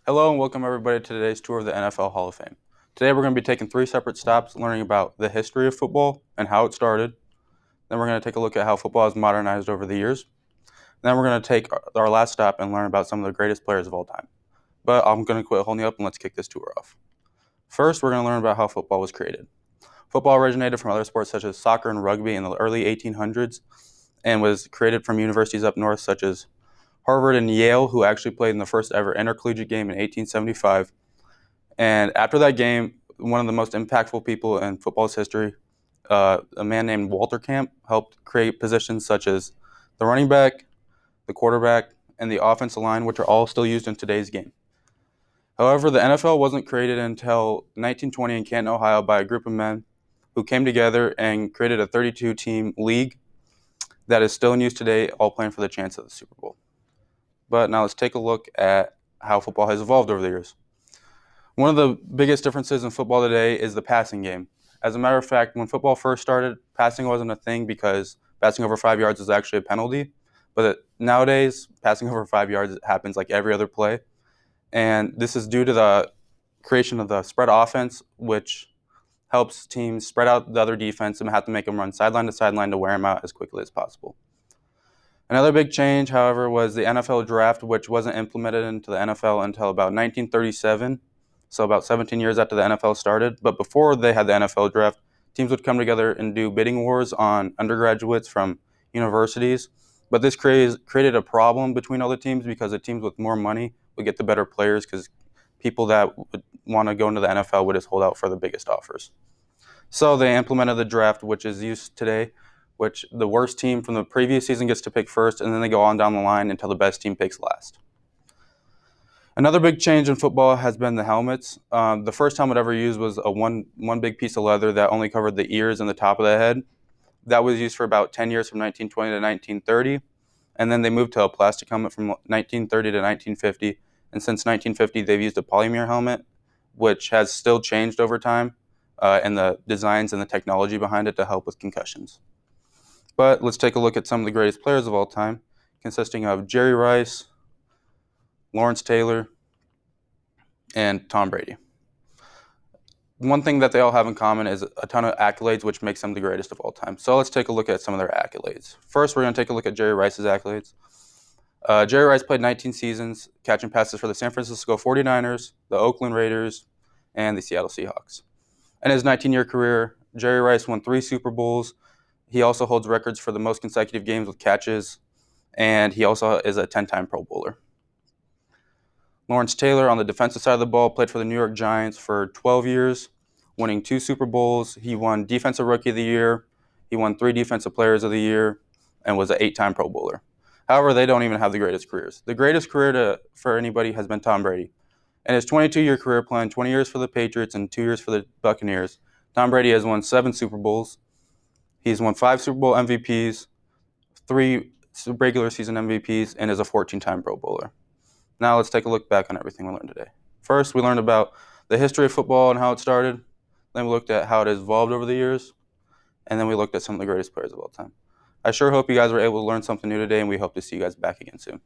Hello and welcome everybody to today's tour of the NFL Hall of Fame. Today we're going to be taking 3 separate stops learning about the history of football and how it started. Then we're going to take a look at how football has modernized over the years. And then we're going to take our last stop and learn about some of the greatest players of all time. But I'm going to quit holding you up and let's kick this tour off. First, we're going to learn about how football was created. Football originated from other sports such as soccer and rugby in the early 1800s and was created from universities up north such as Harvard and Yale, who actually played in the first ever intercollegiate game in 1875. And after that game, one of the most impactful people in football's history, a man named Walter Camp, helped create positions such as the running back, the quarterback, and the offensive line, which are all still used in today's game. However, the NFL wasn't created until 1920 in Canton, Ohio, by a group of men who came together and created a 32-team league that is still in use today, all playing for the chance of the Super Bowl. But now let's take a look at how football has evolved over the years. One of the biggest differences in football today is the passing game. As a matter of fact, when football first started, passing wasn't a thing because passing over 5 yards is actually a penalty. But nowadays, passing over 5 yards happens like every other play. And this is due to the creation of the spread offense, which helps teams spread out the other defense and have to make them run sideline to sideline to wear them out as quickly as possible. Another big change, however, was the NFL draft, which wasn't implemented into the NFL until about 1937, so about 17 years after the NFL started. But before they had the NFL draft, teams would come together and do bidding wars on undergraduates from universities. But this created a problem between all the teams because the teams with more money would get the better players because people that would want to go into the NFL would just hold out for the biggest offers. So they implemented the draft, which is used today, which the worst team from the previous season gets to pick first, and then they go on down the line until the best team picks last. Another big change in football has been the helmets. The first helmet ever used was a one big piece of leather that only covered the ears and the top of the head. That was used for about 10 years from 1920 to 1930, and then they moved to a plastic helmet from 1930 to 1950, and since 1950 they've used a polymer helmet, which has still changed over time, and the designs and the technology behind it to help with concussions. But let's take a look at some of the greatest players of all time, consisting of Jerry Rice, Lawrence Taylor, and Tom Brady. One thing that they all have in common is a ton of accolades, which makes them the greatest of all time. So let's take a look at some of their accolades. First, we're going to take a look at Jerry Rice's accolades. Jerry Rice played 19 seasons, catching passes for the San Francisco 49ers, the Oakland Raiders, and the Seattle Seahawks. In his 19-year career, Jerry Rice won 3 Super Bowls. He also holds records for the most consecutive games with catches, and he also is a 10-time Pro Bowler. Lawrence Taylor, on the defensive side of the ball, played for the New York Giants for 12 years, winning 2 Super Bowls. He won Defensive Rookie of the Year. He won 3 Defensive Players of the Year and was an 8-time Pro Bowler. However, they don't even have the greatest careers. The greatest career for anybody has been Tom Brady. In his 22-year career, playing 20 years for the Patriots and 2 years for the Buccaneers, Tom Brady has won 7 Super Bowls. He's won 5 Super Bowl MVPs, 3 regular season MVPs, and is a 14-time Pro Bowler. Now let's take a look back on everything we learned today. First, we learned about the history of football and how it started. Then we looked at how it has evolved over the years. And then we looked at some of the greatest players of all time. I sure hope you guys were able to learn something new today, and we hope to see you guys back again soon.